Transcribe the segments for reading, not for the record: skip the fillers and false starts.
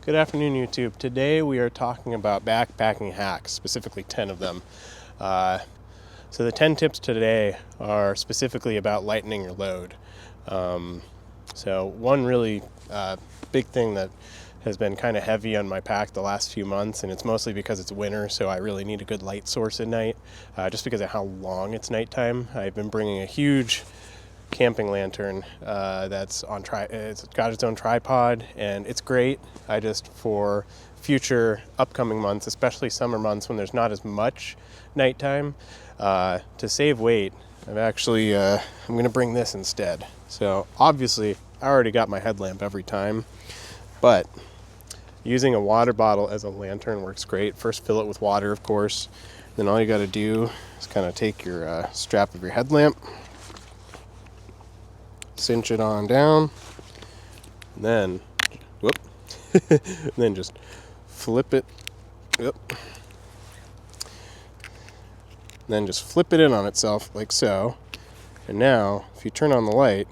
Good afternoon, YouTube. Today we are talking about backpacking hacks, specifically 10 of them. So the 10 tips today are specifically about lightening your load. So one really big thing that has been kind of heavy on my pack the last few months, and it's mostly because it's winter, so I really need a good light source at night, just because of how long it's nighttime. I've been bringing a huge camping lantern that's on it's got its own tripod, and it's great. For future upcoming months, especially summer months when there's not as much nighttime, to save weight, I'm going to bring this instead. So obviously I already got my headlamp every time, but using a water bottle as a lantern works great. First fill it with water, of course, then all you got to do is kind of take your strap of your headlamp, cinch it on down, and then and then just flip it, and then just flip it in on itself like so. And now if you turn on the light,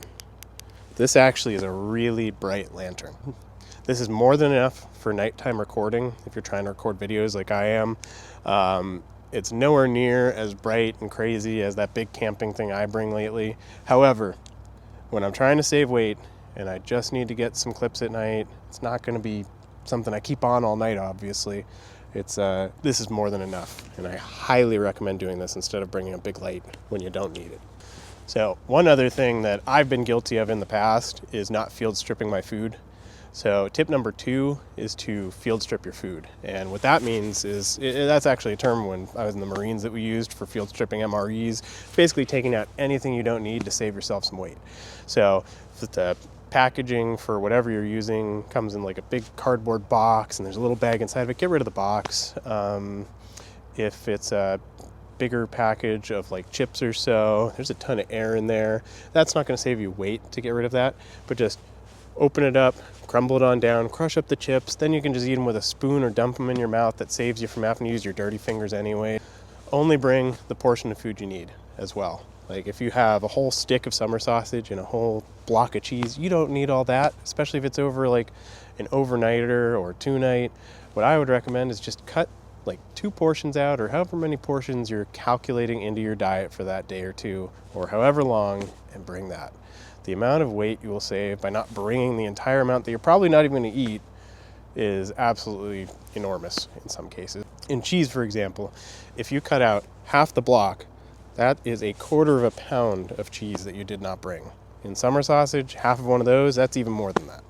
this actually is a really bright lantern. This is more than enough for nighttime recording if you're trying to record videos like I am. It's nowhere near as bright and crazy as that big camping thing I bring lately. However, when I'm trying to save weight and I just need to get some clips at night, it's not going to be something I keep on all night, obviously. This is more than enough, and I highly recommend doing this instead of bringing a big light when you don't need it. So one other thing that I've been guilty of in the past is not field stripping my food. So tip number 2 is to field strip your food. And what that means is, that's actually a term when I was in the Marines that we used for field stripping MREs, basically taking out anything you don't need to save yourself some weight. So if the packaging for whatever you're using comes in like a big cardboard box and there's a little bag inside of it, get rid of the box. If it's a bigger package of like chips or so, there's a ton of air in there. That's not going to save you weight to get rid of that, but just open it up, crumble it on down, crush up the chips, then you can just eat them with a spoon or dump them in your mouth. That saves you from having to use your dirty fingers anyway. Only bring the portion of food you need as well. Like if you have a whole stick of summer sausage and a whole block of cheese, you don't need all that, especially if it's over like an overnighter or 2-night. What I would recommend is just cut like 2 portions out, or however many portions you're calculating into your diet for that day or two, or however long, and bring that. The amount of weight you will save by not bringing the entire amount that you're probably not even going to eat is absolutely enormous in some cases. In cheese, for example, if you cut out half the block, that is 1/4 pound of cheese that you did not bring. In summer sausage, half of one of those, that's even more than that.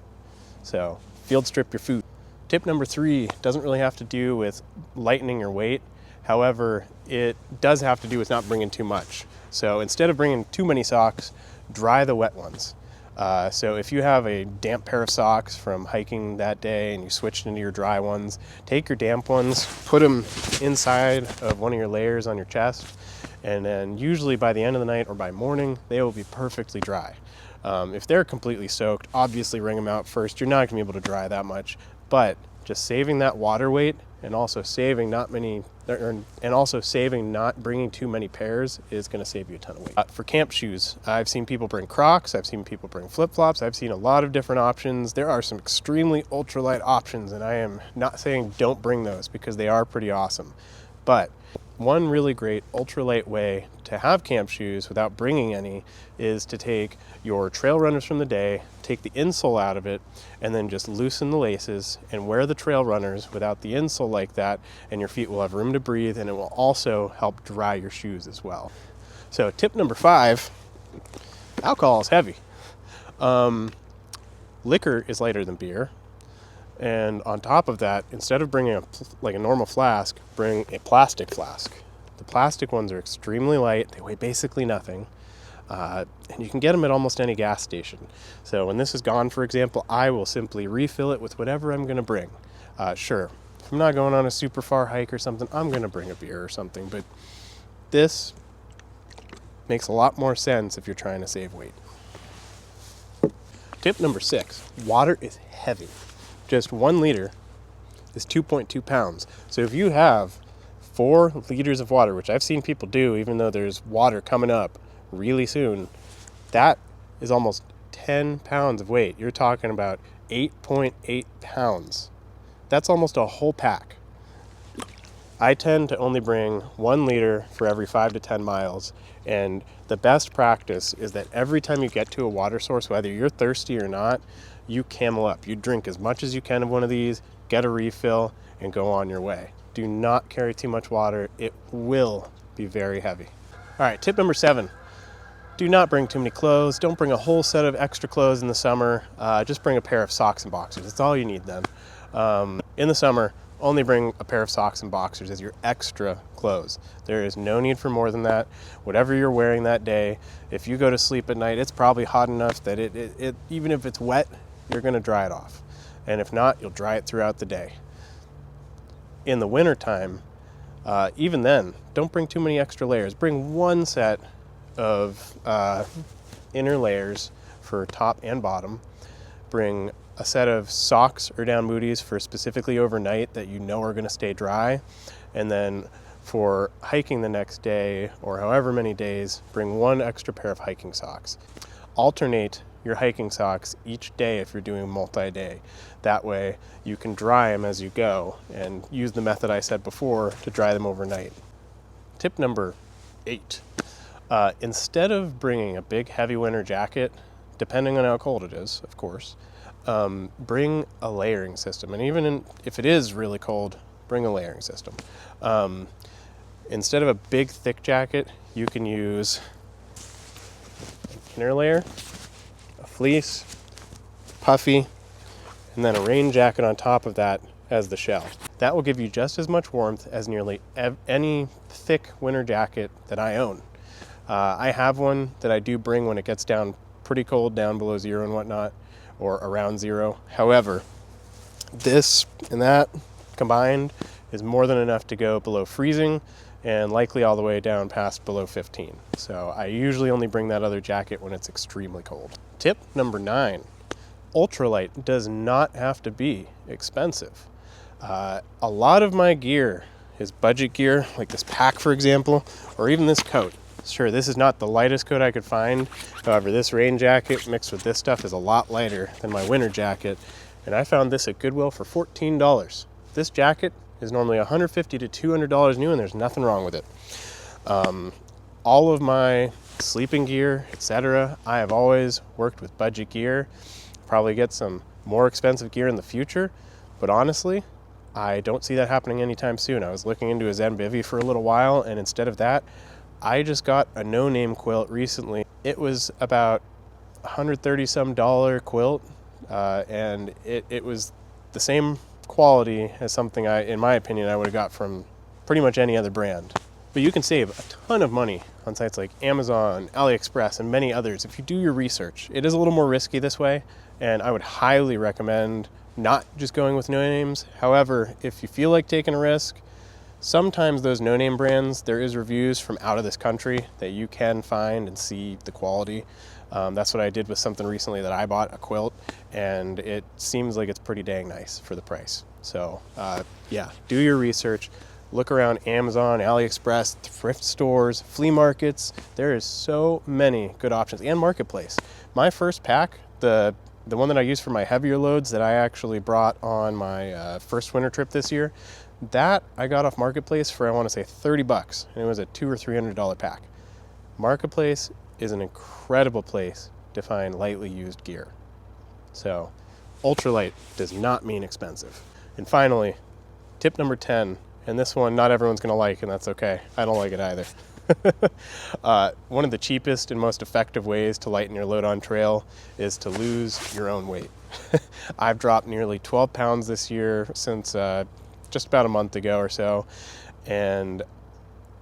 So field strip your food. Tip number 3 doesn't really have to do with lightening your weight. However, it does have to do with not bringing too much. So instead of bringing too many socks, dry the wet ones. So if you have a damp pair of socks from hiking that day and you switched into your dry ones, take your damp ones, put them inside of one of your layers on your chest, and then usually by the end of the night or by morning, they will be perfectly dry. If they're completely soaked, obviously wring them out first. You're not going to be able to dry that much, but just saving that water weight and also saving not bringing too many pairs is going to save you a ton of weight. For camp shoes, I've seen people bring Crocs, I've seen people bring flip-flops, I've seen a lot of different options. There are some extremely ultralight options, and I am not saying don't bring those because they are pretty awesome. But one really great ultralight way to have camp shoes without bringing any is to take your trail runners from the day, take the insole out of it, and then just loosen the laces and wear the trail runners without the insole like that, and your feet will have room to breathe, and it will also help dry your shoes as well. So tip number 5, alcohol is heavy. Liquor is lighter than beer. And on top of that, instead of bringing a normal flask, bring a plastic flask. The plastic ones are extremely light. They weigh basically nothing. And you can get them at almost any gas station. So when this is gone, for example, I will simply refill it with whatever I'm going to bring. Sure, if I'm not going on a super far hike or something, I'm going to bring a beer or something. But this makes a lot more sense if you're trying to save weight. Tip number 6, water is heavy. Just 1 liter is 2.2 pounds. So if you have 4 liters of water, which I've seen people do, even though there's water coming up really soon, that is almost 10 pounds of weight. You're talking about 8.8 pounds That's almost a whole pack. I tend to only bring 1 liter for every 5 to 10 miles. And the best practice is that every time you get to a water source, whether you're thirsty or not, you camel up. You drink as much as you can of one of these, get a refill, and go on your way. Do not carry too much water. It will be very heavy. All right, tip number 7. Do not bring too many clothes. Don't bring a whole set of extra clothes in the summer. Just bring a pair of socks and boxers. That's all you need then. In the summer, only bring a pair of socks and boxers as your extra clothes. There is no need for more than that. Whatever you're wearing that day, if you go to sleep at night, it's probably hot enough that it even if it's wet, you're going to dry it off. And if not, you'll dry it throughout the day. In the wintertime, even then, don't bring too many extra layers. Bring 1 set of inner layers for top and bottom. Bring a set of socks or down booties for specifically overnight that you know are going to stay dry. And then for hiking the next day or however many days, bring 1 extra pair of hiking socks. Alternate your hiking socks each day if you're doing multi-day. That way you can dry them as you go and use the method I said before to dry them overnight. Tip number 8. Instead of bringing a big heavy winter jacket, depending on how cold it is, of course, bring a layering system. And even if it is really cold, bring a layering system. Instead of a big thick jacket, you can use an inner layer, a fleece, puffy, and then a rain jacket on top of that as the shell. That will give you just as much warmth as nearly any thick winter jacket that I own. I have one that I do bring when it gets down pretty cold, down below 0 and whatnot, or around 0. However, this and that combined is more than enough to go below freezing and likely all the way down past below 15. So I usually only bring that other jacket when it's extremely cold. Tip number 9, ultralight does not have to be expensive. A lot of my gear is budget gear, like this pack, for example, or even this coat. Sure, this is not the lightest coat I could find. However, this rain jacket mixed with this stuff is a lot lighter than my winter jacket. And I found this at Goodwill for $14. This jacket is normally $150 to $200 new, and there's nothing wrong with it. All of my sleeping gear, etc., I have always worked with budget gear. Probably get some more expensive gear in the future, but honestly, I don't see that happening anytime soon. I was looking into a Zen Bivy for a little while, and instead of that, I just got a no-name quilt recently. It was about $130-some quilt, and it was the same quality as something in my opinion, I would have got from pretty much any other brand. But you can save a ton of money on sites like Amazon, AliExpress, and many others if you do your research. It is a little more risky this way, and I would highly recommend not just going with no-names. However, if you feel like taking a risk, sometimes those no-name brands, there is reviews from out of this country that you can find and see the quality. That's what I did with something recently that I bought, a quilt, and it seems like it's pretty dang nice for the price. So yeah, do your research. Look around Amazon, AliExpress, thrift stores, flea markets. There is so many good options, and Marketplace. My first pack, the one that I used for my heavier loads that I actually brought on my first winter trip this year, that I got off Marketplace for, I want to say, $30, and it was a $200 or $300 pack. Marketplace is an incredible place to find lightly used gear. So, ultralight does not mean expensive. And finally, tip number 10, and this one not everyone's going to like, and that's okay. I don't like it either. One of the cheapest and most effective ways to lighten your load on trail is to lose your own weight. I've dropped nearly 12 pounds this year since just about a month ago or so, and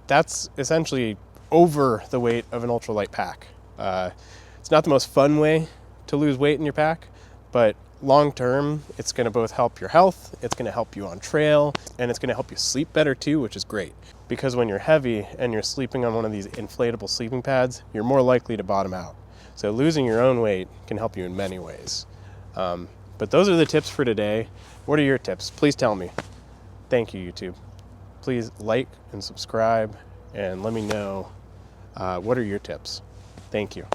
that's essentially over the weight of an ultralight pack. It's not the most fun way to lose weight in your pack, but long term, it's going to both help your health, it's going to help you on trail, and it's going to help you sleep better too, which is great. Because when you're heavy and you're sleeping on one of these inflatable sleeping pads, you're more likely to bottom out. So losing your own weight can help you in many ways. But those are the tips for today. What are your tips? Please tell me. Thank you, YouTube. Please like and subscribe and let me know what are your tips. Thank you.